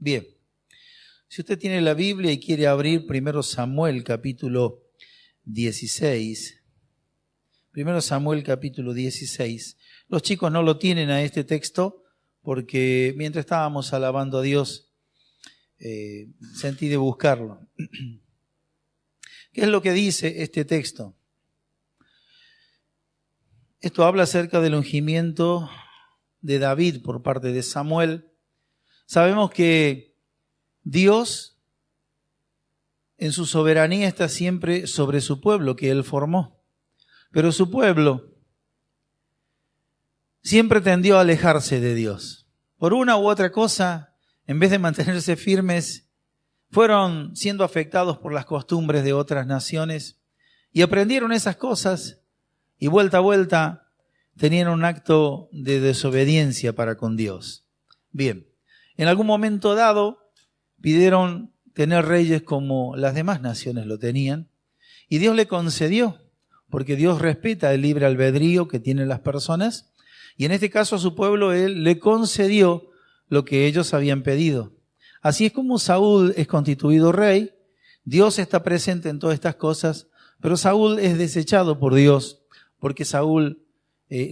Bien, si usted tiene la Biblia y quiere abrir 1 Samuel capítulo 16, 1 Samuel capítulo 16, los chicos no lo tienen a este texto porque mientras estábamos alabando a Dios, sentí de buscarlo. ¿Qué es lo que dice este texto? Esto habla acerca del ungimiento de David por parte de Samuel. Sabemos que Dios en su soberanía está siempre sobre su pueblo que Él formó. Pero su pueblo siempre tendió a alejarse de Dios. Por una u otra cosa, en vez de mantenerse firmes, fueron siendo afectados por las costumbres de otras naciones y aprendieron esas cosas y vuelta a vuelta tenían un acto de desobediencia para con Dios. Bien, en algún momento dado pidieron tener reyes como las demás naciones lo tenían y Dios le concedió, porque Dios respeta el libre albedrío que tienen las personas y en este caso a su pueblo Él le concedió lo que ellos habían pedido. Así es como Saúl es constituido rey, Dios está presente en todas estas cosas, pero Saúl es desechado por Dios porque Saúl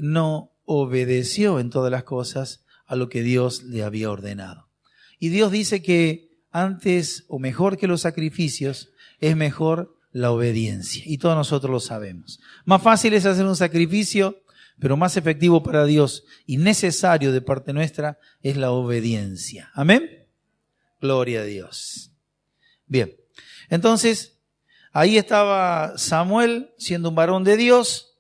no obedeció en todas las cosas a lo que Dios le había ordenado. Y Dios dice que antes o mejor que los sacrificios es mejor la obediencia. Y todos nosotros lo sabemos. Más fácil es hacer un sacrificio, pero más efectivo para Dios y necesario de parte nuestra es la obediencia. Amén. Gloria a Dios. Bien, entonces ahí estaba Samuel siendo un varón de Dios.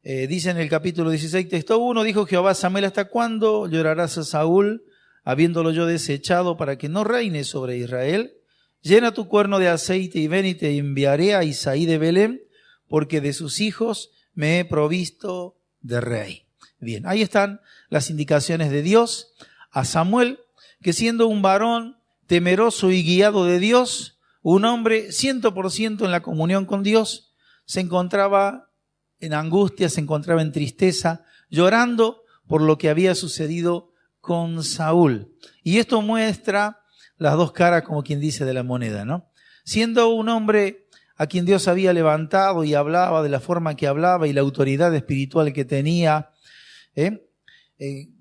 Dice en el capítulo 16, texto 1, dijo Jehová a Samuel: ¿hasta cuándo llorarás a Saúl, habiéndolo yo desechado, para que no reine sobre Israel? Llena tu cuerno de aceite y ven y te enviaré a Isaí de Belén, porque de sus hijos me he provisto de rey. Bien, ahí están las indicaciones de Dios a Samuel, que siendo un varón temeroso y guiado de Dios, un hombre 100% en la comunión con Dios, se encontraba en angustia, se encontraba en tristeza, llorando por lo que había sucedido con Saúl. Y esto muestra las dos caras, como quien dice, de la moneda, ¿no? Siendo un hombre a quien Dios había levantado y hablaba de la forma que hablaba y la autoridad espiritual que tenía, ¿qué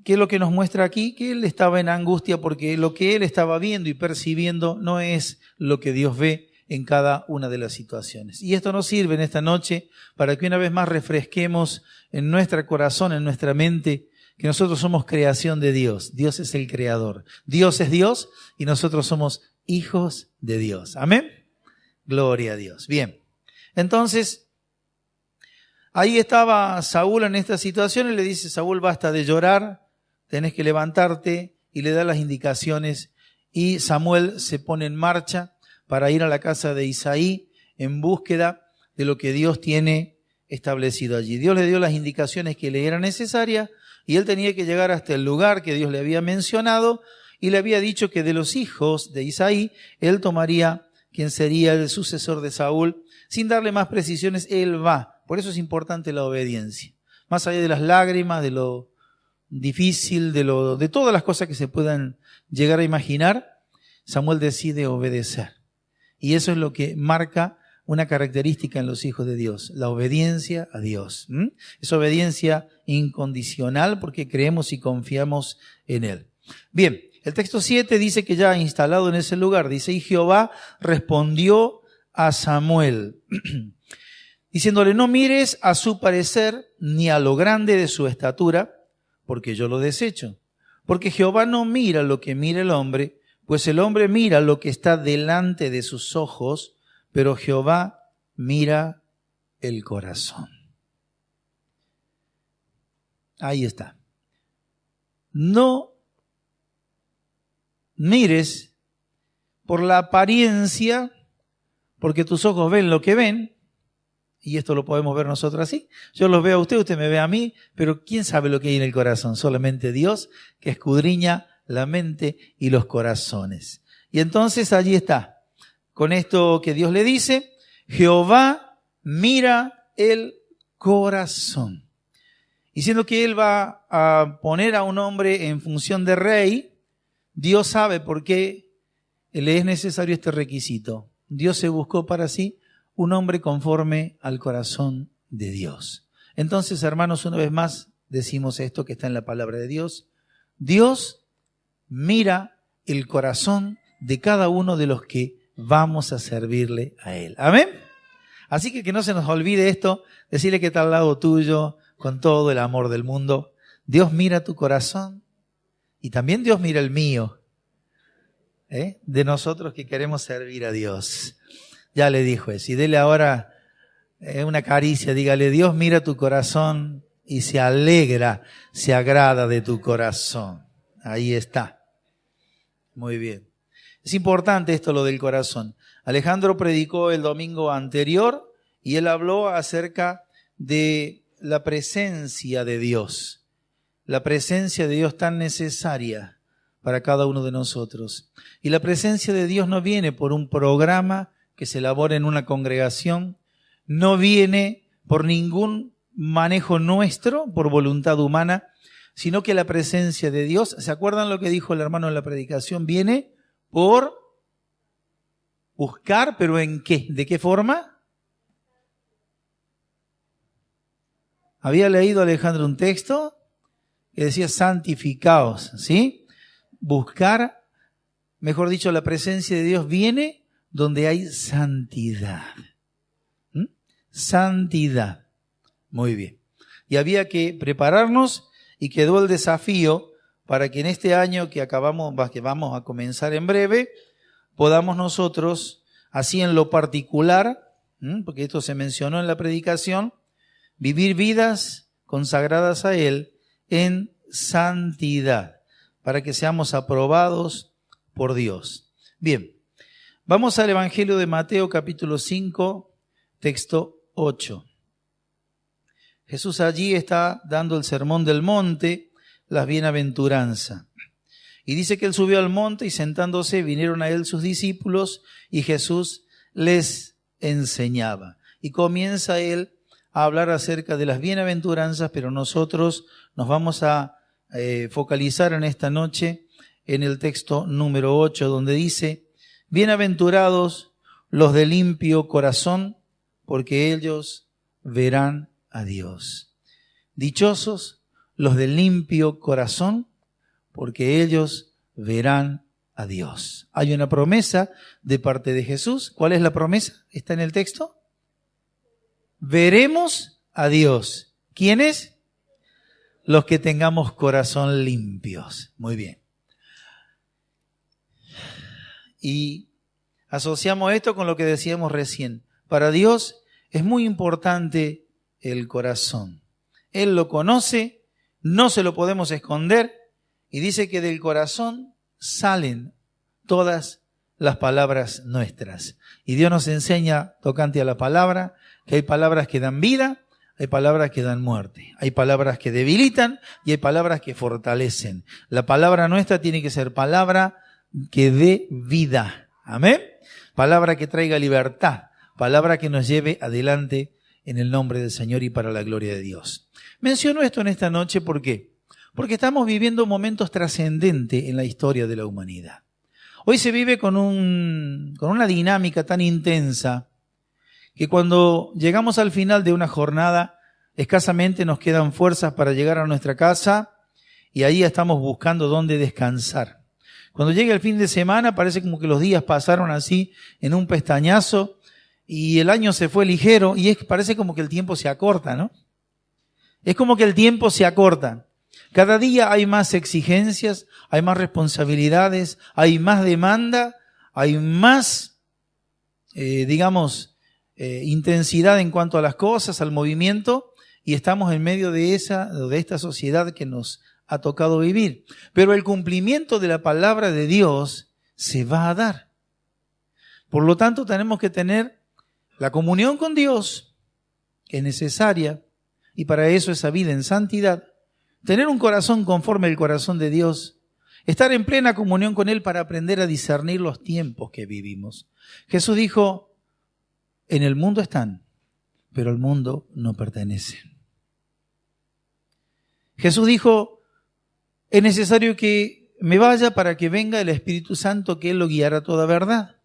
es lo que nos muestra aquí? Que él estaba en angustia porque lo que él estaba viendo y percibiendo no es lo que Dios ve en cada una de las situaciones. Y esto nos sirve en esta noche para que una vez más refresquemos en nuestro corazón, en nuestra mente, que nosotros somos creación de Dios. Dios es el creador. Dios es Dios y nosotros somos hijos de Dios. Amén. Gloria a Dios. Bien. Entonces, ahí estaba Saúl en esta situación y le dice: Saúl, basta de llorar, tenés que levantarte, y le da las indicaciones y Samuel se pone en marcha para ir a la casa de Isaí en búsqueda de lo que Dios tiene establecido allí. Dios le dio las indicaciones que le eran necesarias y él tenía que llegar hasta el lugar que Dios le había mencionado y le había dicho que de los hijos de Isaí, él tomaría quien sería el sucesor de Saúl. Sin darle más precisiones, él va. Por eso es importante la obediencia. Más allá de las lágrimas, de lo difícil, de todas las cosas que se puedan llegar a imaginar, Samuel decide obedecer. Y eso es lo que marca una característica en los hijos de Dios, la obediencia a Dios. Es obediencia incondicional porque creemos y confiamos en Él. Bien, el texto 7 dice que ya instalado en ese lugar, dice: y Jehová respondió a Samuel, diciéndole: no mires a su parecer ni a lo grande de su estatura, porque yo lo desecho. Porque Jehová no mira lo que mira el hombre, pues el hombre mira lo que está delante de sus ojos, pero Jehová mira el corazón. Ahí está. No mires por la apariencia, porque tus ojos ven lo que ven, y esto lo podemos ver nosotros así. Yo los veo a usted, usted me ve a mí, pero ¿quién sabe lo que hay en el corazón? Solamente Dios, que escudriña la mente y los corazones. Y entonces allí está, con esto que Dios le dice: Jehová mira el corazón. Y siendo que Él va a poner a un hombre en función de rey, Dios sabe por qué le es necesario este requisito. Dios se buscó para sí un hombre conforme al corazón de Dios. Entonces, hermanos, una vez más decimos esto que está en la palabra de Dios. Dios mira el corazón de cada uno de los que vamos a servirle a Él. ¿Amén? Así que no se nos olvide esto, decirle que está al lado tuyo con todo el amor del mundo. Dios mira tu corazón y también Dios mira el mío, de nosotros que queremos servir a Dios. Ya le dijo eso. Y dele ahora una caricia, dígale, Dios mira tu corazón y se alegra, se agrada de tu corazón. Ahí está. Muy bien. Es importante esto, lo del corazón. Alejandro predicó el domingo anterior y él habló acerca de la presencia de Dios. La presencia de Dios tan necesaria para cada uno de nosotros. Y la presencia de Dios no viene por un programa que se elabora en una congregación, no viene por ningún manejo nuestro, por voluntad humana, sino que la presencia de Dios, ¿se acuerdan lo que dijo el hermano en la predicación? Viene por buscar, pero ¿en qué? ¿De qué forma? Había leído Alejandro un texto que decía santificaos, ¿sí? Buscar, mejor dicho, la presencia de Dios viene donde hay santidad. Santidad. Muy bien. Y había que prepararnos y quedó el desafío para que en este año que vamos a comenzar en breve, podamos nosotros, así en lo particular, porque esto se mencionó en la predicación, vivir vidas consagradas a Él en santidad, para que seamos aprobados por Dios. Bien, vamos al Evangelio de Mateo capítulo 5, texto 8. Jesús allí está dando el sermón del monte, las bienaventuranzas. Y dice que Él subió al monte y sentándose vinieron a Él sus discípulos y Jesús les enseñaba. Y comienza Él a hablar acerca de las bienaventuranzas, pero nosotros nos vamos a focalizar en esta noche en el texto número 8, donde dice, bienaventurados los de limpio corazón, porque ellos verán a Dios. Dichosos los de limpio corazón, porque ellos verán a Dios. Hay una promesa de parte de Jesús. ¿Cuál es la promesa? ¿Está en el texto? Veremos a Dios. ¿Quiénes? Los que tengamos corazón limpios. Muy bien. Y asociamos esto con lo que decíamos recién. Para Dios es muy importante el corazón. Él lo conoce, no se lo podemos esconder y dice que del corazón salen todas las palabras nuestras. Y Dios nos enseña tocante a la palabra que hay palabras que dan vida, hay palabras que dan muerte, hay palabras que debilitan y hay palabras que fortalecen. La palabra nuestra tiene que ser palabra que dé vida. Amén. Palabra que traiga libertad, palabra que nos lleve adelante en el nombre del Señor y para la gloria de Dios. Menciono esto en esta noche, ¿por qué? Porque estamos viviendo momentos trascendentes en la historia de la humanidad. Hoy se vive con una dinámica tan intensa que cuando llegamos al final de una jornada, escasamente nos quedan fuerzas para llegar a nuestra casa y ahí estamos buscando dónde descansar. Cuando llega el fin de semana parece como que los días pasaron así en un pestañazo y el año se fue ligero y parece como que el tiempo se acorta, ¿no? Es como que el tiempo se acorta. Cada día hay más exigencias, hay más responsabilidades, hay más demanda, hay más, intensidad en cuanto a las cosas, al movimiento, y estamos en medio de esta sociedad que nos ha tocado vivir. Pero el cumplimiento de la palabra de Dios se va a dar. Por lo tanto, tenemos que tener la comunión con Dios, que es necesaria, y para eso esa vida en santidad, tener un corazón conforme al corazón de Dios, estar en plena comunión con Él para aprender a discernir los tiempos que vivimos. Jesús dijo, en el mundo están, pero al mundo no pertenecen. Jesús dijo, es necesario que me vaya para que venga el Espíritu Santo, que Él lo guiará a toda verdad.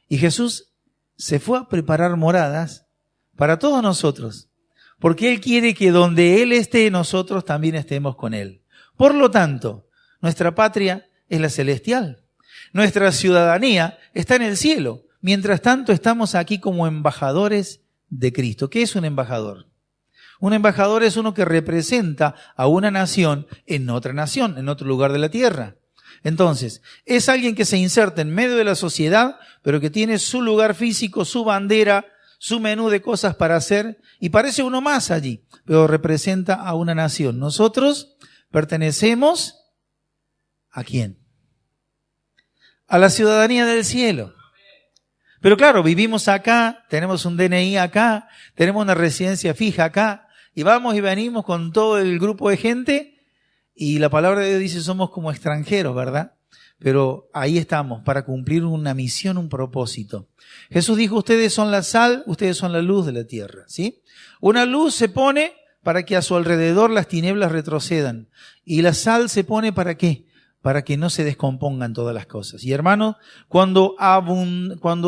Y Jesús se fue a preparar moradas para todos nosotros, porque Él quiere que donde Él esté, nosotros también estemos con Él. Por lo tanto, nuestra patria es la celestial. Nuestra ciudadanía está en el cielo. Mientras tanto, estamos aquí como embajadores de Cristo. ¿Qué es un embajador? Un embajador es uno que representa a una nación, en otro lugar de la tierra. Entonces, es alguien que se inserta en medio de la sociedad, pero que tiene su lugar físico, su bandera, su menú de cosas para hacer, y parece uno más allí, pero representa a una nación. Nosotros pertenecemos ¿a quién? A la ciudadanía del cielo. Pero claro, vivimos acá, tenemos un DNI acá, tenemos una residencia fija acá, y vamos y venimos con todo el grupo de gente, y la palabra de Dios dice somos como extranjeros, ¿verdad? Pero ahí estamos para cumplir una misión, un propósito. Jesús dijo, ustedes son la sal, ustedes son la luz de la tierra, ¿sí? Una luz se pone para que a su alrededor las tinieblas retrocedan. Y la sal se pone ¿para qué? Para que no se descompongan todas las cosas. Y hermanos, cuando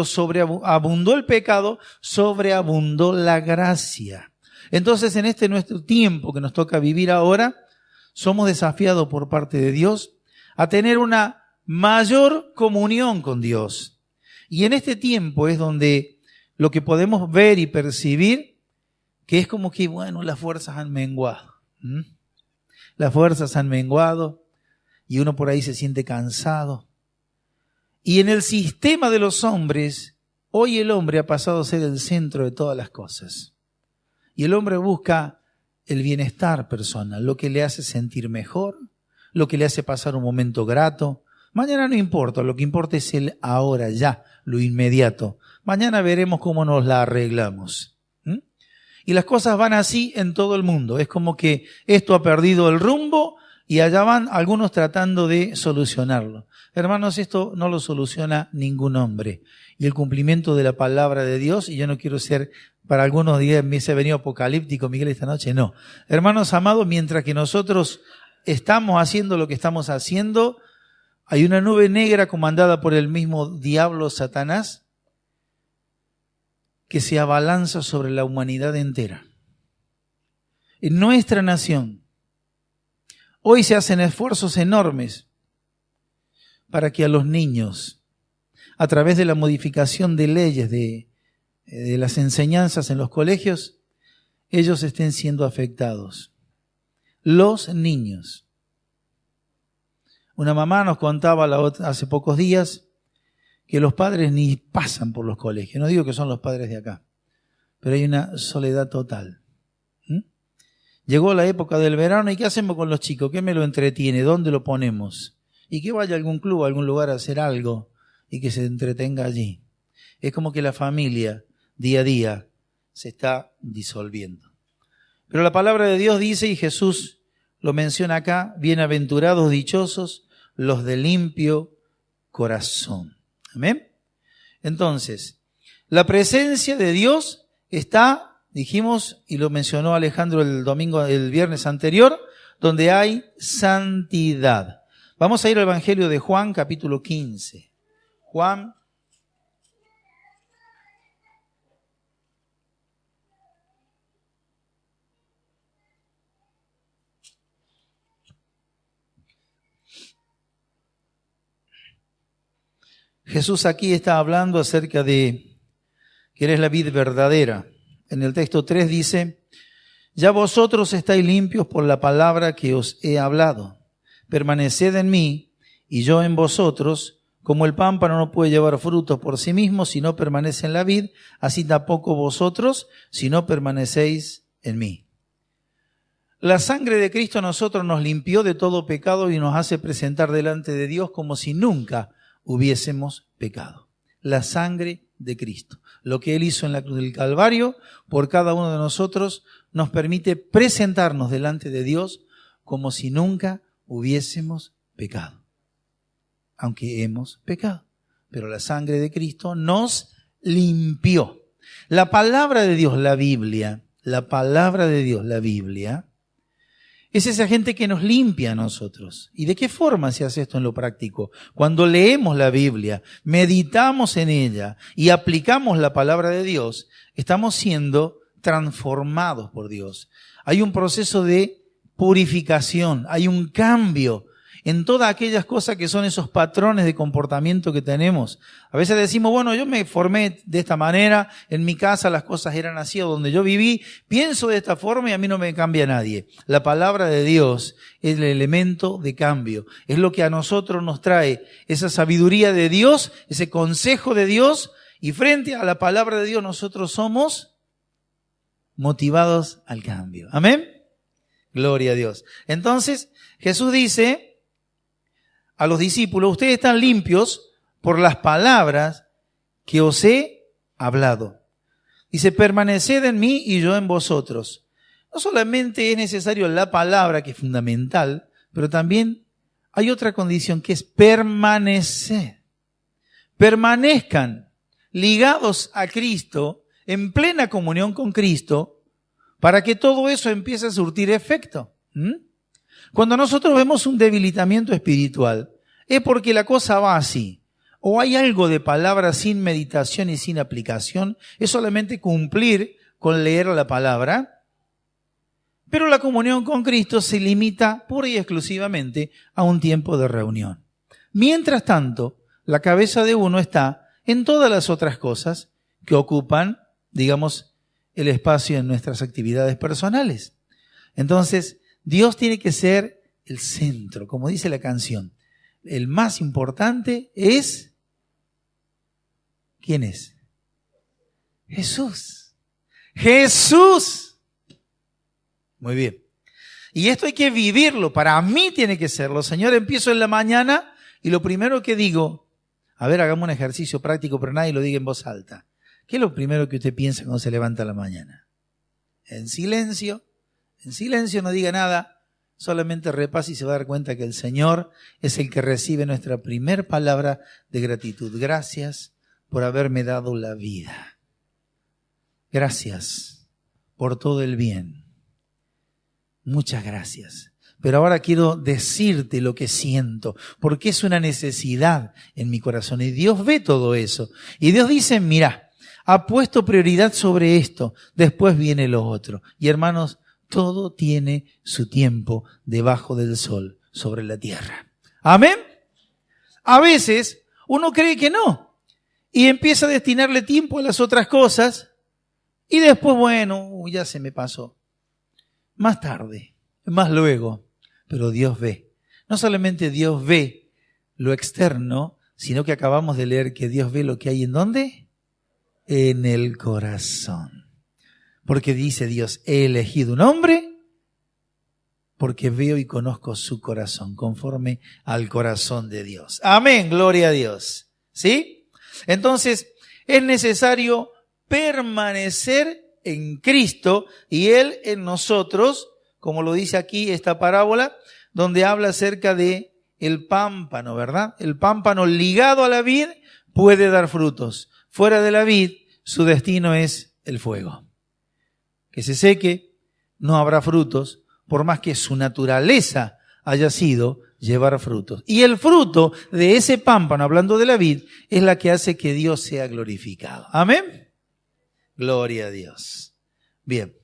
sobreabundó el pecado, sobreabundó la gracia. Entonces, en este nuestro tiempo que nos toca vivir ahora, somos desafiados por parte de Dios a tener una mayor comunión con Dios. Y en este tiempo es donde lo que podemos ver y percibir, que es como que, bueno, las fuerzas han menguado. Las fuerzas han menguado y uno por ahí se siente cansado. Y en el sistema de los hombres, hoy el hombre ha pasado a ser el centro de todas las cosas. Y el hombre busca el bienestar personal, lo que le hace sentir mejor, lo que le hace pasar un momento grato. Mañana no importa, lo que importa es el ahora, ya, lo inmediato. Mañana veremos cómo nos la arreglamos. Y las cosas van así en todo el mundo. Es como que esto ha perdido el rumbo y allá van algunos tratando de solucionarlo. Hermanos, esto no lo soluciona ningún hombre. Y el cumplimiento de la palabra de Dios, y yo no quiero ser, para algunos días me he venido apocalíptico, Miguel, esta noche, no. Hermanos amados, mientras que nosotros estamos haciendo lo que estamos haciendo, hay una nube negra comandada por el mismo diablo Satanás que se abalanza sobre la humanidad entera. En nuestra nación, hoy se hacen esfuerzos enormes para que a los niños, a través de la modificación de leyes, de las enseñanzas en los colegios, ellos estén siendo afectados. Los niños. Una mamá nos contaba hace pocos días que los padres ni pasan por los colegios. No digo que son los padres de acá, pero hay una soledad total. Llegó la época del verano y ¿qué hacemos con los chicos? ¿Qué me lo entretiene? ¿Dónde lo ponemos? Y que vaya a algún club, a algún lugar a hacer algo y que se entretenga allí. Es como que la familia día a día se está disolviendo. Pero la palabra de Dios dice, y Jesús lo menciona acá, bienaventurados, dichosos, los de limpio corazón. Amén. Entonces, la presencia de Dios está, dijimos, y lo mencionó Alejandro el viernes anterior, donde hay santidad. Vamos a ir al Evangelio de Juan, capítulo 15. Juan. Jesús aquí está hablando acerca de que Él es la vid verdadera. En el texto 3 dice, ya vosotros estáis limpios por la palabra que os he hablado. Permaneced en mí y yo en vosotros, como el pámpano no puede llevar frutos por sí mismo si no permanece en la vid, así tampoco vosotros si no permanecéis en mí. La sangre de Cristo a nosotros nos limpió de todo pecado y nos hace presentar delante de Dios como si nunca hubiésemos pecado. La sangre de Cristo. Lo que Él hizo en la cruz del Calvario por cada uno de nosotros nos permite presentarnos delante de Dios como si nunca hubiésemos pecado. Aunque hemos pecado. Pero la sangre de Cristo nos limpió. La palabra de Dios, la Biblia, la palabra de Dios, la Biblia, Es esa gente que nos limpia a nosotros. ¿Y de qué forma se hace esto en lo práctico? Cuando leemos la Biblia, meditamos en ella y aplicamos la palabra de Dios, estamos siendo transformados por Dios. Hay un proceso de purificación, hay un cambio en todas aquellas cosas que son esos patrones de comportamiento que tenemos. A veces decimos, bueno, yo me formé de esta manera, en mi casa las cosas eran así, o donde yo viví, pienso de esta forma y a mí no me cambia nadie. La palabra de Dios es el elemento de cambio, es lo que a nosotros nos trae esa sabiduría de Dios, ese consejo de Dios, y frente a la palabra de Dios nosotros somos motivados al cambio. ¿Amén? Gloria a Dios. Entonces, Jesús dice a los discípulos, ustedes están limpios por las palabras que os he hablado. Dice, permaneced en mí y yo en vosotros. No solamente es necesario la palabra, que es fundamental, pero también hay otra condición que es permanecer. Permanezcan ligados a Cristo, en plena comunión con Cristo, para que todo eso empiece a surtir efecto. Cuando nosotros vemos un debilitamiento espiritual, es porque la cosa va así. O hay algo de palabra sin meditación y sin aplicación, es solamente cumplir con leer la palabra, pero la comunión con Cristo se limita pura y exclusivamente a un tiempo de reunión. Mientras tanto, la cabeza de uno está en todas las otras cosas que ocupan, digamos, el espacio en nuestras actividades personales. Entonces, Dios tiene que ser el centro, como dice la canción. El más importante es, ¿quién es? Jesús. Jesús. Muy bien. Y esto hay que vivirlo. Para mí tiene que serlo. Señor, empiezo en la mañana y lo primero que digo, a ver, hagamos un ejercicio práctico, pero nadie lo diga en voz alta. ¿Qué es lo primero que usted piensa cuando se levanta a la mañana? En silencio, no diga nada, solamente repase y se va a dar cuenta que el Señor es el que recibe nuestra primer palabra de gratitud. Gracias por haberme dado la vida. Gracias por todo el bien. Muchas gracias. Pero ahora quiero decirte lo que siento, porque es una necesidad en mi corazón. Y Dios ve todo eso. Y Dios dice, mira, ha puesto prioridad sobre esto, después viene lo otro. Y hermanos, todo tiene su tiempo debajo del sol, sobre la tierra. ¿Amén? A veces uno cree que no y empieza a destinarle tiempo a las otras cosas y después, bueno, ya se me pasó. Más tarde, más luego, pero Dios ve. No solamente Dios ve lo externo, sino que acabamos de leer que Dios ve lo que hay ¿en dónde? En el corazón. Porque dice Dios, he elegido un hombre porque veo y conozco su corazón, conforme al corazón de Dios. Amén, gloria a Dios. ¿Sí? Entonces, es necesario permanecer en Cristo y Él en nosotros, como lo dice aquí esta parábola, donde habla acerca de el pámpano, ¿verdad? El pámpano ligado a la vid puede dar frutos. Fuera de la vid, su destino es el fuego. Que se seque, no habrá frutos, por más que su naturaleza haya sido llevar frutos. Y el fruto de ese pámpano, hablando de la vid, es la que hace que Dios sea glorificado. ¿Amén? Gloria a Dios. Bien.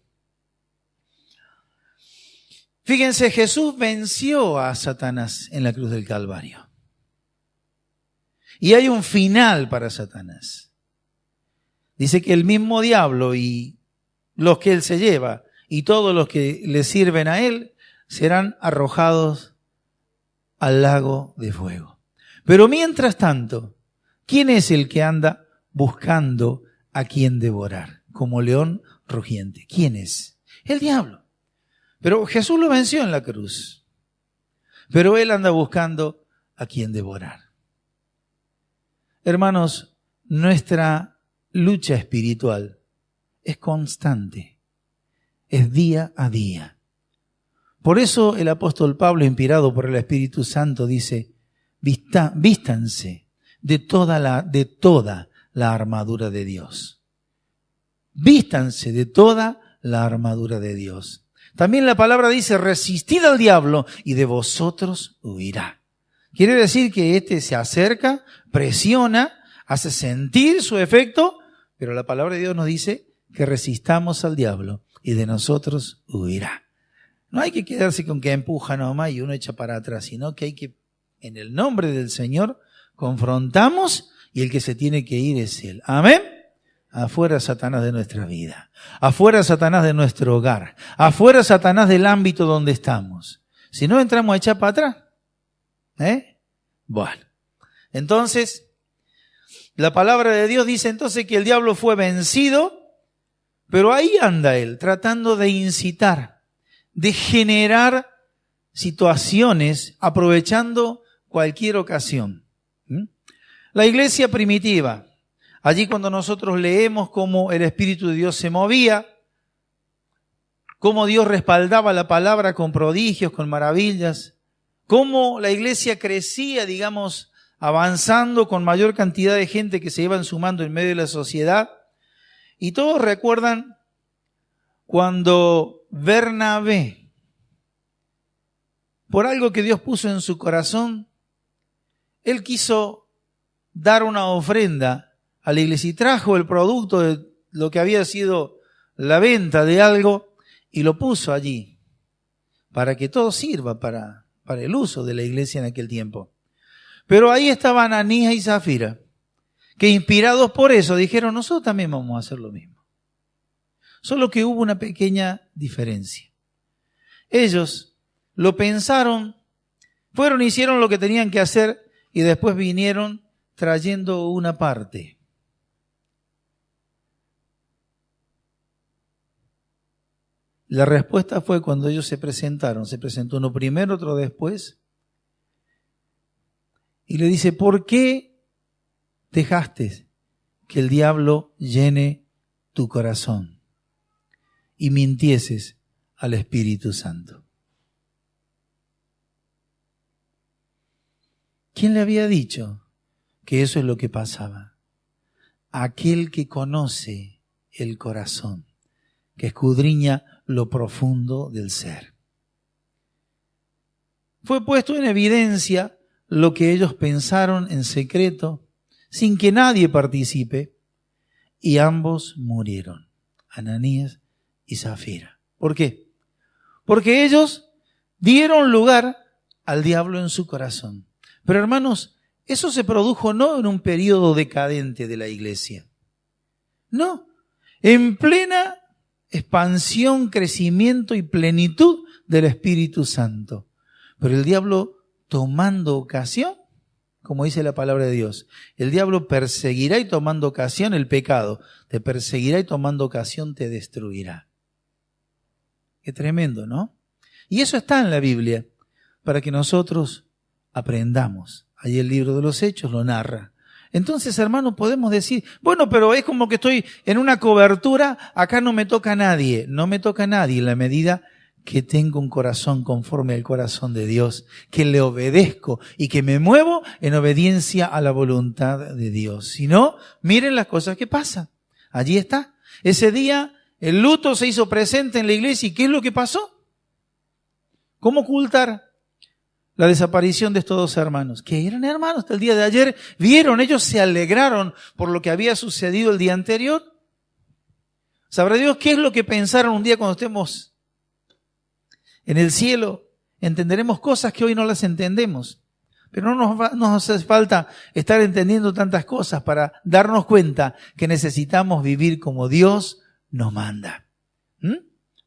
Fíjense, Jesús venció a Satanás en la cruz del Calvario. Y hay un final para Satanás. Dice que el mismo diablo y los que él se lleva y todos los que le sirven a él serán arrojados al lago de fuego. Pero mientras tanto, ¿quién es el que anda buscando a quien devorar? Como león rugiente. ¿Quién es? El diablo. Pero Jesús lo venció en la cruz. Pero él anda buscando a quien devorar. Hermanos, nuestra lucha espiritual es constante, es día a día. Por eso el apóstol Pablo, inspirado por el Espíritu Santo, dice, vístanse de toda la armadura de Dios. Vístanse de toda la armadura de Dios. También la palabra dice, resistid al diablo y de vosotros huirá. Quiere decir que este se acerca, presiona, hace sentir su efecto, pero la palabra de Dios nos dice que resistamos al diablo y de nosotros huirá. No hay que quedarse con que empuja nomás y uno echa para atrás, sino que hay que, en el nombre del Señor, confrontamos y el que se tiene que ir es Él. Amén. Afuera Satanás de nuestra vida, afuera Satanás de nuestro hogar, afuera Satanás del ámbito donde estamos. Si no entramos a echar para atrás. Bueno, entonces, la palabra de Dios dice entonces que el diablo fue vencido, pero ahí anda él, tratando de incitar, de generar situaciones, aprovechando cualquier ocasión. La iglesia primitiva, allí cuando nosotros leemos cómo el Espíritu de Dios se movía, cómo Dios respaldaba la palabra con prodigios, con maravillas, cómo la iglesia crecía, digamos, avanzando con mayor cantidad de gente que se iban sumando en medio de la sociedad. Y todos recuerdan cuando Bernabé, por algo que Dios puso en su corazón, él quiso dar una ofrenda a la iglesia y trajo el producto de lo que había sido la venta de algo y lo puso allí para que todo sirva para el uso de la iglesia en aquel tiempo. Pero ahí estaban Ananías y Zafira, que inspirados por eso dijeron, nosotros también vamos a hacer lo mismo. Solo que hubo una pequeña diferencia. Ellos lo pensaron, fueron, hicieron lo que tenían que hacer y después vinieron trayendo una parte. La respuesta fue cuando ellos se presentaron. Se presentó uno primero, otro después. Y le dice, ¿por qué dejaste que el diablo llene tu corazón y mintieses al Espíritu Santo? ¿Quién le había dicho que eso es lo que pasaba? Aquel que conoce el corazón, que escudriña lo profundo del ser. Fue puesto en evidencia lo que ellos pensaron en secreto, sin que nadie participe, y ambos murieron, Ananías y Zafira. ¿Por qué? Porque ellos dieron lugar al diablo en su corazón. Pero hermanos, eso se produjo no en un periodo decadente de la iglesia. No, en plena expansión, crecimiento y plenitud del Espíritu Santo. Pero el diablo, tomando ocasión, como dice la palabra de Dios, el diablo perseguirá y tomando ocasión el pecado, te perseguirá y tomando ocasión te destruirá. Qué tremendo, ¿no? Y eso está en la Biblia, para que nosotros aprendamos. Allí el libro de los Hechos lo narra. Entonces, hermanos, podemos decir, bueno, pero es como que estoy en una cobertura, acá no me toca a nadie. No me toca a nadie en la medida que tengo un corazón conforme al corazón de Dios, que le obedezco y que me muevo en obediencia a la voluntad de Dios. Si no, miren las cosas que pasan. Allí está. Ese día el luto se hizo presente en la iglesia. ¿Y qué es lo que pasó? ¿Cómo ocultar la desaparición de estos dos hermanos? Que eran hermanos hasta el día de ayer. Vieron, ellos se alegraron por lo que había sucedido el día anterior. ¿Sabrá Dios qué es lo que pensaron un día cuando estemos en el cielo? Entenderemos cosas que hoy no las entendemos. Pero no nos hace falta estar entendiendo tantas cosas para darnos cuenta que necesitamos vivir como Dios nos manda.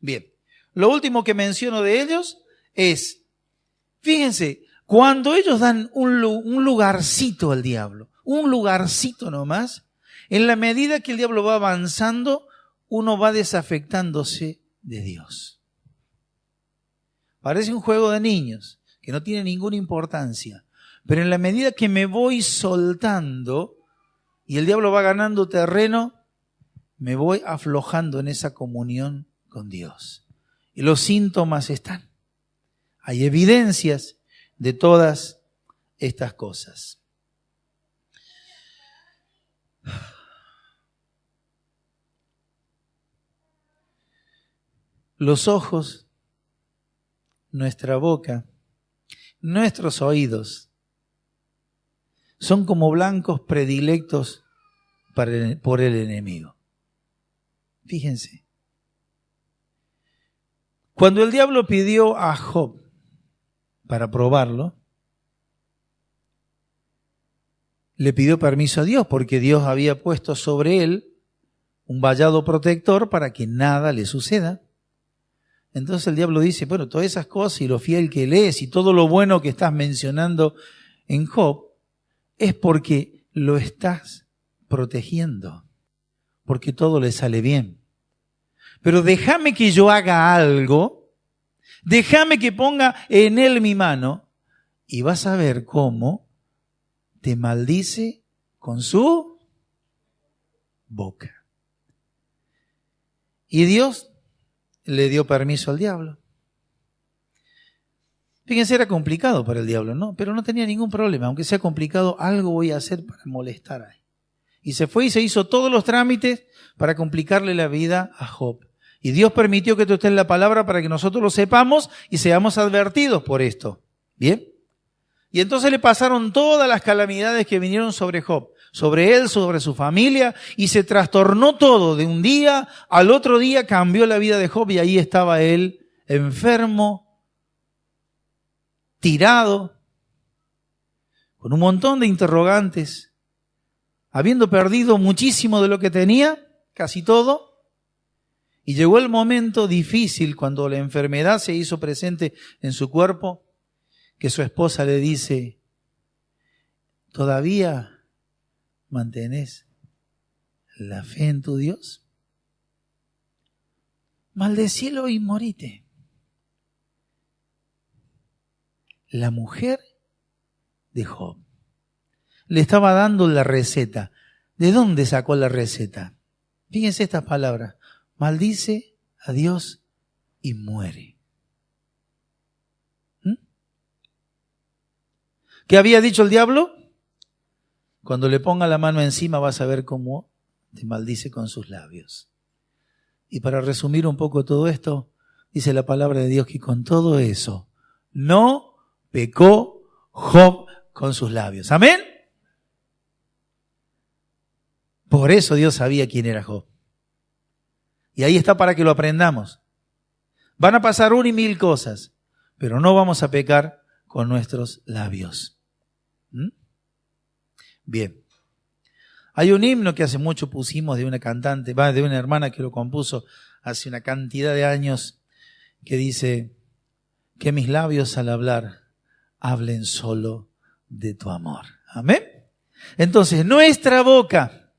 Bien, lo último que menciono de ellos es, fíjense, cuando ellos dan un lugarcito al diablo, un lugarcito nomás, en la medida que el diablo va avanzando, uno va desafectándose de Dios. Parece un juego de niños, que no tiene ninguna importancia. Pero en la medida que me voy soltando y el diablo va ganando terreno, me voy aflojando en esa comunión con Dios. Y los síntomas están. Hay evidencias de todas estas cosas. Los ojos nuestra boca, nuestros oídos, son como blancos predilectos por el enemigo. Fíjense. Cuando el diablo pidió a Job para probarlo, le pidió permiso a Dios porque Dios había puesto sobre él un vallado protector para que nada le suceda. Entonces el diablo dice, bueno, todas esas cosas y lo fiel que él es y todo lo bueno que estás mencionando en Job es porque lo estás protegiendo, porque todo le sale bien. Pero déjame que yo haga algo, déjame que ponga en él mi mano y vas a ver cómo te maldice con su boca. Y Dios le dio permiso al diablo. Fíjense, era complicado para el diablo, ¿no? Pero no tenía ningún problema. Aunque sea complicado, algo voy a hacer para molestar a él. Y se fue y se hizo todos los trámites para complicarle la vida a Job. Y Dios permitió que esto esté en la palabra para que nosotros lo sepamos y seamos advertidos por esto. ¿Bien? Y entonces le pasaron todas las calamidades que vinieron sobre Job, sobre él, sobre su familia, y se trastornó todo. De un día al otro día cambió la vida de Job y ahí estaba él enfermo, tirado, con un montón de interrogantes, habiendo perdido muchísimo de lo que tenía, casi todo. Y llegó el momento difícil cuando la enfermedad se hizo presente en su cuerpo, que su esposa le dice, ¿todavía mantenés la fe en tu Dios? Maldecilo y morite. La mujer de Job le estaba dando la receta. ¿De dónde sacó la receta? Fíjense estas palabras. Maldice a Dios y muere. ¿Qué había dicho el diablo? Cuando le ponga la mano encima vas a ver cómo te maldice con sus labios. Y para resumir un poco todo esto, dice la palabra de Dios que con todo eso no pecó Job con sus labios. ¿Amén? Por eso Dios sabía quién era Job. Y ahí está para que lo aprendamos. Van a pasar 1,000 cosas, pero no vamos a pecar con nuestros labios. Bien. Hay un himno que hace mucho pusimos de una cantante, de una hermana que lo compuso hace una cantidad de años, que dice que mis labios al hablar hablen solo de tu amor. Amén. Entonces, nuestra boca,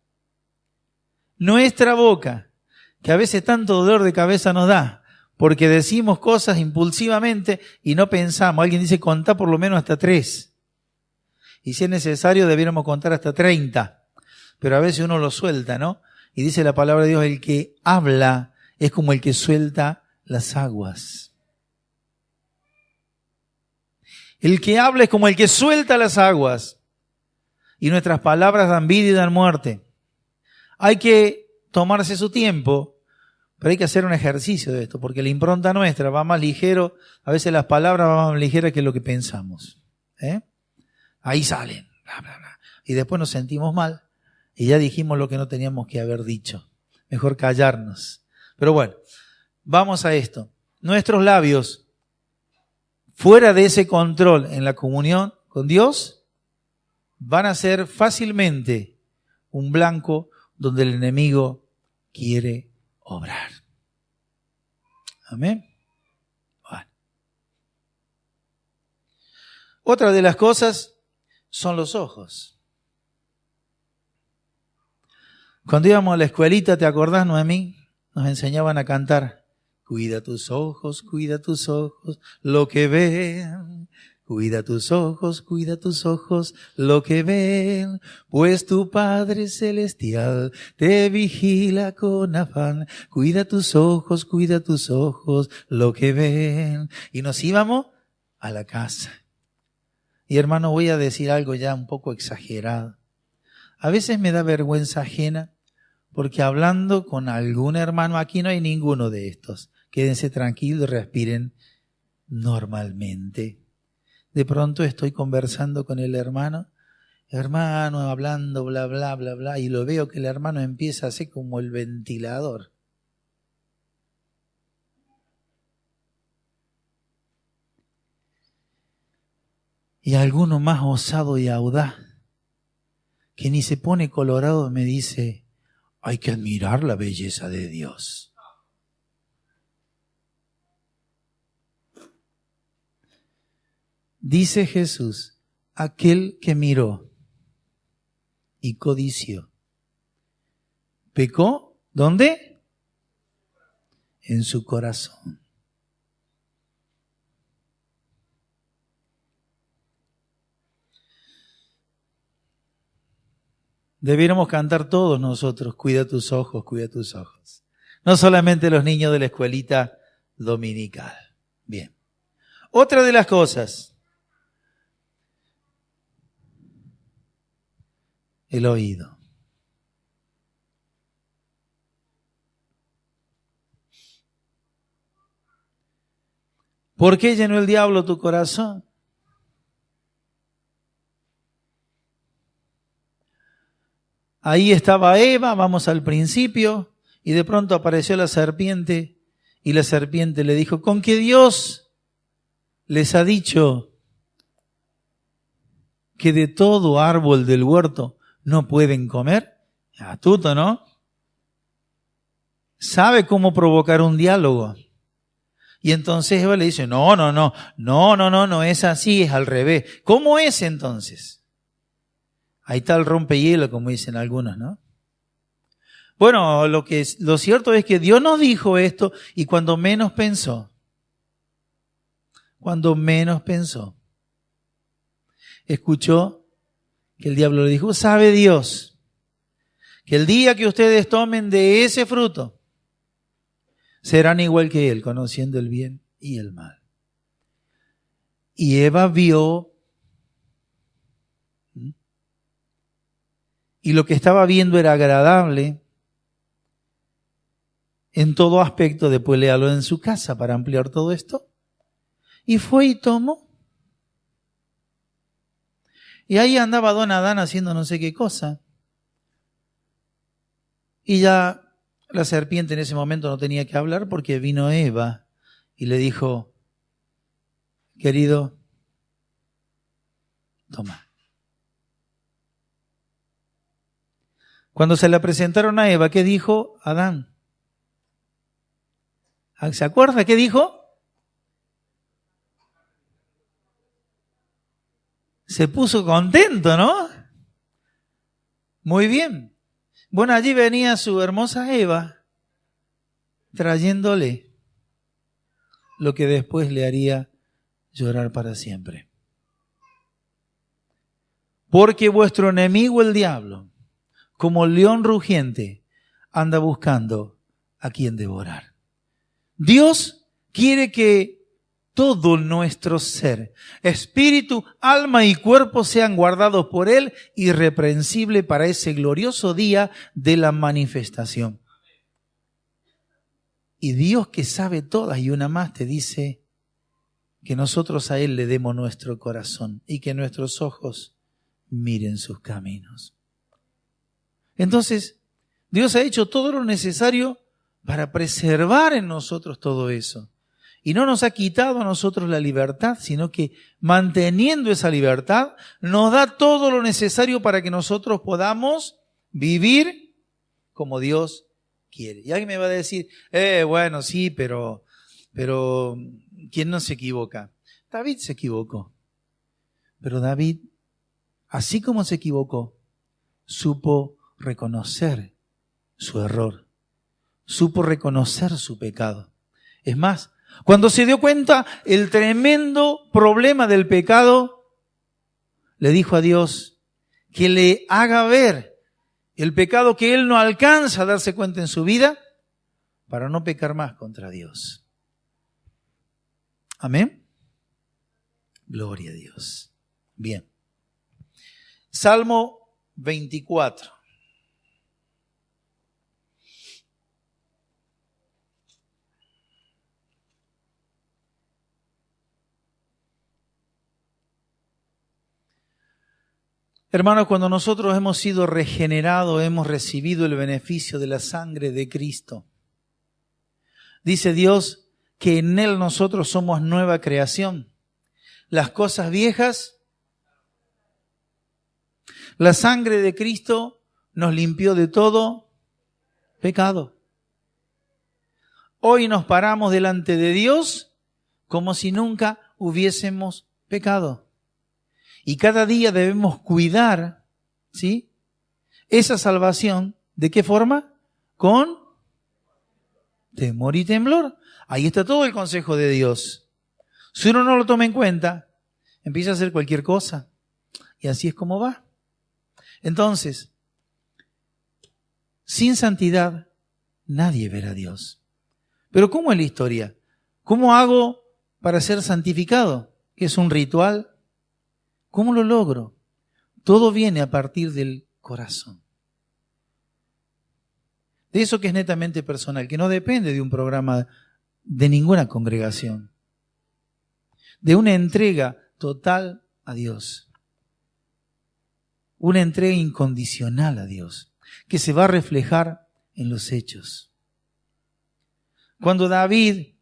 que a veces tanto dolor de cabeza nos da, porque decimos cosas impulsivamente y no pensamos. Alguien dice, contá por lo menos hasta 3. Y si es necesario, debiéramos contar hasta 30. Pero a veces uno lo suelta, ¿no? Y dice la palabra de Dios, el que habla es como el que suelta las aguas. El que habla es como el que suelta las aguas. Y nuestras palabras dan vida y dan muerte. Hay que tomarse su tiempo, pero hay que hacer un ejercicio de esto, porque la impronta nuestra va más ligero, a veces las palabras van más ligeras que lo que pensamos. Ahí salen, bla, bla, bla. Y después nos sentimos mal y ya dijimos lo que no teníamos que haber dicho. Mejor callarnos. Pero bueno, vamos a esto. Nuestros labios, fuera de ese control en la comunión con Dios, van a ser fácilmente un blanco donde el enemigo quiere obrar. Amén. Bueno. Otra de las cosas son los ojos. Cuando íbamos a la escuelita, ¿te acordás, Noemí? Nos enseñaban a cantar. Cuida tus ojos, lo que ven. Cuida tus ojos, lo que ven. Pues tu Padre Celestial te vigila con afán. Cuida tus ojos, lo que ven. Y nos íbamos a la casa. Y hermano, voy a decir algo ya un poco exagerado. A veces me da vergüenza ajena porque hablando con algún hermano, aquí no hay ninguno de estos. Quédense tranquilos y respiren normalmente. De pronto estoy conversando con el hermano, hablando, bla, bla, bla, bla, y lo veo que el hermano empieza a hacer como el ventilador. Y alguno más osado y audaz, que ni se pone colorado, me dice, hay que admirar la belleza de Dios. Dice Jesús, aquel que miró y codició, ¿pecó? ¿Dónde? En su corazón. Debiéramos cantar todos nosotros, cuida tus ojos, cuida tus ojos. No solamente los niños de la escuelita dominical. Bien. Otra de las cosas, el oído. ¿Por qué llenó el diablo tu corazón? Ahí estaba Eva, vamos al principio, y de pronto apareció la serpiente, y la serpiente le dijo, ¿con qué Dios les ha dicho que de todo árbol del huerto no pueden comer? Astuto, ¿no? Sabe cómo provocar un diálogo. Y entonces Eva le dice, no es así, es al revés. ¿Cómo es entonces? Ahí está el rompehielo, como dicen algunos, ¿no? Bueno, lo cierto es que Dios nos dijo esto y cuando menos pensó, escuchó que el diablo le dijo, sabe Dios que el día que ustedes tomen de ese fruto, serán igual que Él, conociendo el bien y el mal. Y Eva vio, y lo que estaba viendo era agradable en todo aspecto. Después léalo en su casa para ampliar todo esto. Y fue y tomó. Y ahí andaba don Adán haciendo no sé qué cosa. Y ya la serpiente en ese momento no tenía que hablar porque vino Eva y le dijo, querido, toma. Cuando se la presentaron a Eva, ¿qué dijo Adán? ¿Se acuerda qué dijo? Se puso contento, ¿no? Muy bien. Bueno, allí venía su hermosa Eva trayéndole lo que después le haría llorar para siempre. Porque vuestro enemigo el diablo, como león rugiente, anda buscando a quien devorar. Dios quiere que todo nuestro ser, espíritu, alma y cuerpo sean guardados por Él irreprensible para ese glorioso día de la manifestación. Y Dios, que sabe todas y una más, te dice que nosotros a Él le demos nuestro corazón y que nuestros ojos miren sus caminos. Entonces, Dios ha hecho todo lo necesario para preservar en nosotros todo eso. Y no nos ha quitado a nosotros la libertad, sino que manteniendo esa libertad nos da todo lo necesario para que nosotros podamos vivir como Dios quiere. Y alguien me va a decir, bueno, sí, pero ¿quién no se equivoca? David se equivocó. Pero David, así como se equivocó, supo reconocer su error, supo reconocer su pecado. Es más, cuando se dio cuenta el tremendo problema del pecado, le dijo a Dios que le haga ver el pecado que él no alcanza a darse cuenta en su vida para no pecar más contra Dios. Amén. Gloria a Dios. Bien. Salmo 24. Hermanos, cuando nosotros hemos sido regenerados, hemos recibido el beneficio de la sangre de Cristo. Dice Dios que en Él nosotros somos nueva creación. Las cosas viejas, la sangre de Cristo nos limpió de todo pecado. Hoy nos paramos delante de Dios como si nunca hubiésemos pecado. Y cada día debemos cuidar, ¿sí?, esa salvación. ¿De qué forma? Con temor y temblor. Ahí está todo el consejo de Dios. Si uno no lo toma en cuenta, empieza a hacer cualquier cosa. Y así es como va. Entonces, sin santidad, nadie verá a Dios. Pero ¿cómo es la historia? ¿Cómo hago para ser santificado? ¿Es un ritual? ¿Cómo lo logro? Todo viene a partir del corazón. De eso que es netamente personal, que no depende de un programa de ninguna congregación. De una entrega total a Dios. Una entrega incondicional a Dios, que se va a reflejar en los hechos. Cuando David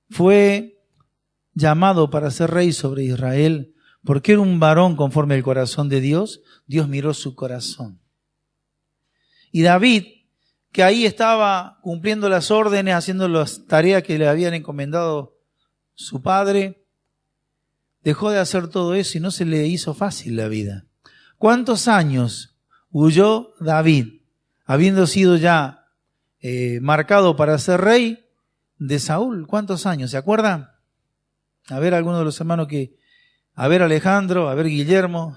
fue llamado para ser rey sobre Israel, porque era un varón conforme al corazón de Dios, Dios miró su corazón. Y David, que ahí estaba cumpliendo las órdenes, haciendo las tareas que le habían encomendado su padre, dejó de hacer todo eso y no se le hizo fácil la vida. ¿Cuántos años huyó David, habiendo sido ya marcado para ser rey de Saúl? ¿Cuántos años? ¿Se acuerdan? A ver, algunos de los hermanos que... A ver, Alejandro, a ver, Guillermo.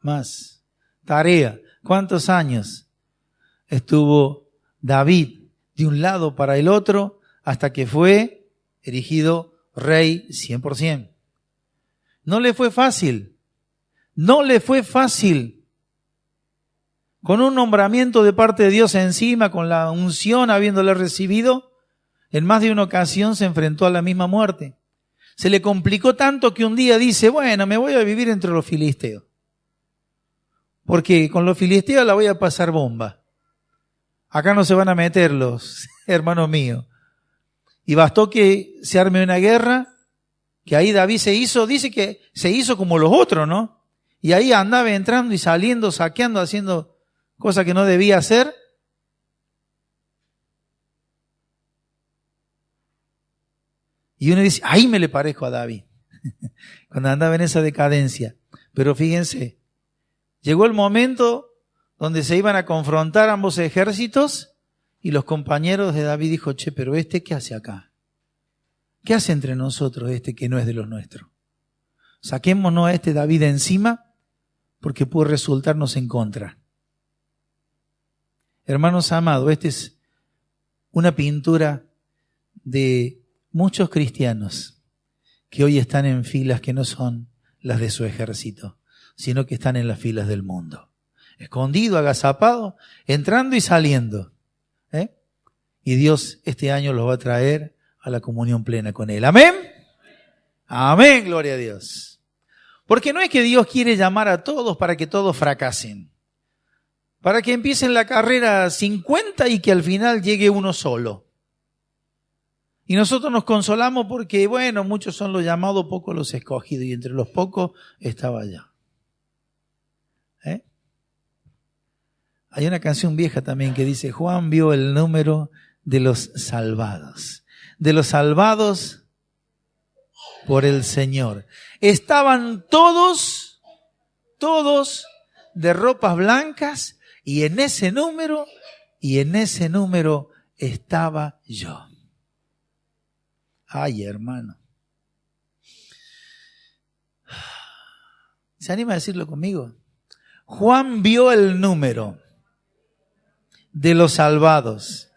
Más. Tarea. ¿Cuántos años estuvo David de un lado para el otro hasta que fue erigido rey 100%? No le fue fácil. No le fue fácil. Con un nombramiento de parte de Dios encima, con la unción habiéndole recibido, en más de una ocasión se enfrentó a la misma muerte. Se le complicó tanto que un día dice, bueno, me voy a vivir entre los filisteos. Porque con los filisteos la voy a pasar bomba. Acá no se van a meter los hermanos míos. Y bastó que se arme una guerra, que ahí David se hizo, dice que se hizo como los otros, ¿no? Y ahí andaba entrando y saliendo, saqueando, haciendo cosas que no debía hacer. Y uno dice, ahí me le parezco a David, cuando andaba en esa decadencia. Pero fíjense, llegó el momento donde se iban a confrontar ambos ejércitos y los compañeros de David dijo, che, pero ¿qué hace acá? ¿Qué hace entre nosotros que no es de los nuestros? Saquémonos a David de encima porque puede resultarnos en contra. Hermanos amados, esta es una pintura de muchos cristianos que hoy están en filas que no son las de su ejército, sino que están en las filas del mundo. Escondido, agazapado, entrando y saliendo. Y Dios este año los va a traer a la comunión plena con Él. ¿Amén? Amén, gloria a Dios. Porque no es que Dios quiere llamar a todos para que todos fracasen. Para que empiecen la carrera 50 y que al final llegue uno solo. Y nosotros nos consolamos porque, bueno, muchos son los llamados, pocos los escogidos. Y entre los pocos estaba yo. Hay una canción vieja también que dice, Juan vio el número de los salvados. De los salvados por el Señor. Estaban todos de ropas blancas y en ese número estaba yo. Ay, hermano. ¿Se anima a decirlo conmigo? Juan vio el número de los salvados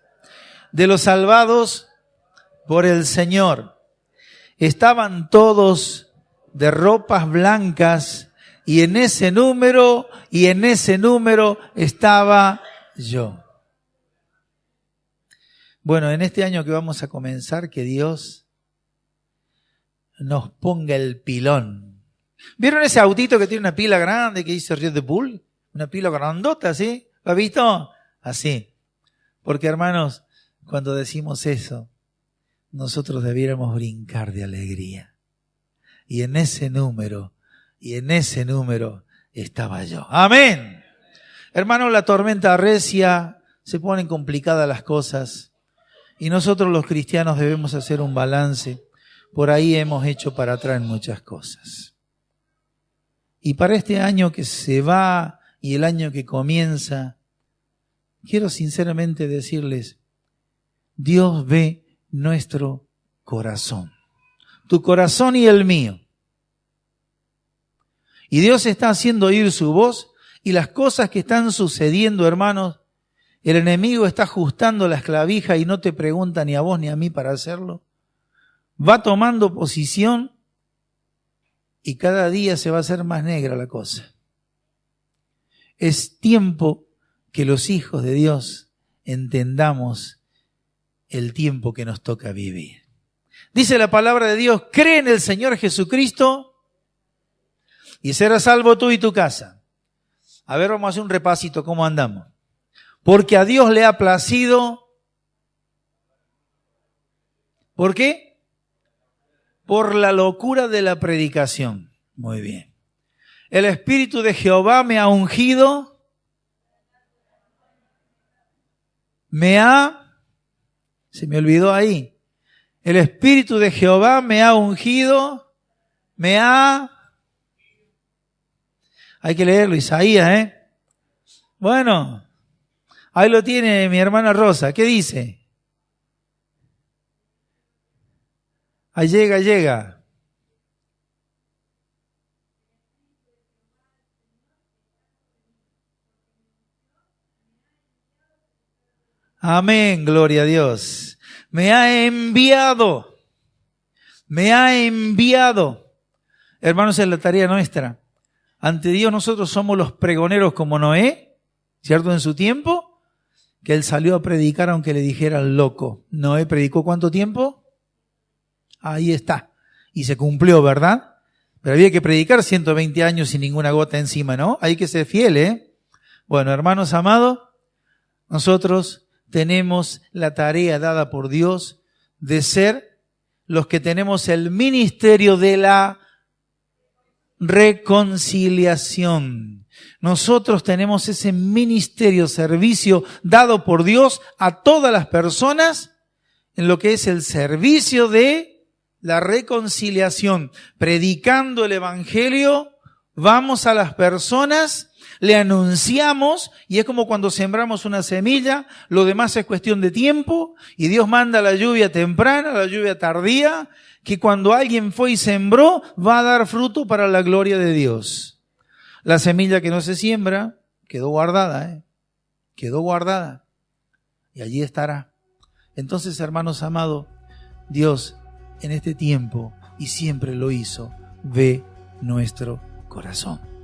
por el Señor. Estaban todos de ropas blancas y en ese número estaba yo. Bueno, en este año que vamos a comenzar, que Dios nos ponga el pilón. ¿Vieron ese autito que tiene una pila grande que dice Red Bull? Una pila grandota, ¿sí? ¿Lo has visto? Así. Porque, hermanos, cuando decimos eso, nosotros debiéramos brincar de alegría. Y en ese número estaba yo. ¡Amén! Hermanos, la tormenta arrecia, se ponen complicadas las cosas. Y nosotros los cristianos debemos hacer un balance. Por ahí hemos hecho para atrás muchas cosas. Y para este año que se va y el año que comienza, quiero sinceramente decirles, Dios ve nuestro corazón. Tu corazón y el mío. Y Dios está haciendo oír su voz y las cosas que están sucediendo, hermanos, el enemigo está ajustando la esclavija y no te pregunta ni a vos ni a mí para hacerlo. Va tomando posición y cada día se va a hacer más negra la cosa. Es tiempo que los hijos de Dios entendamos el tiempo que nos toca vivir. Dice la palabra de Dios, cree en el Señor Jesucristo y serás salvo tú y tu casa. A ver, vamos a hacer un repasito, ¿cómo andamos? Porque a Dios le ha placido. ¿Por qué? Por la locura de la predicación. Muy bien. El Espíritu de Jehová me ha ungido. Se me olvidó ahí. El Espíritu de Jehová me ha ungido. Hay que leerlo, Isaías, Bueno, ahí lo tiene mi hermana Rosa. ¿Qué dice? Ahí llega. Amén, gloria a Dios. Me ha enviado. Hermanos, es la tarea nuestra. Ante Dios nosotros somos los pregoneros como Noé, ¿cierto? En su tiempo, que él salió a predicar aunque le dijeran loco. Noé predicó ¿cuánto tiempo? Ahí está. Y se cumplió, ¿verdad? Pero había que predicar 120 años sin ninguna gota encima, ¿no? Hay que ser fiel, Bueno, hermanos amados, nosotros tenemos la tarea dada por Dios de ser los que tenemos el ministerio de la reconciliación. Nosotros tenemos ese ministerio, servicio dado por Dios a todas las personas en lo que es el servicio de la reconciliación. Predicando el Evangelio, vamos a las personas, le anunciamos y es como cuando sembramos una semilla, lo demás es cuestión de tiempo y Dios manda la lluvia temprana, la lluvia tardía, que cuando alguien fue y sembró va a dar fruto para la gloria de Dios. La semilla que no se siembra quedó guardada, quedó guardada y allí estará. Entonces, hermanos amados, Dios en este tiempo y siempre lo hizo, ve nuestro corazón.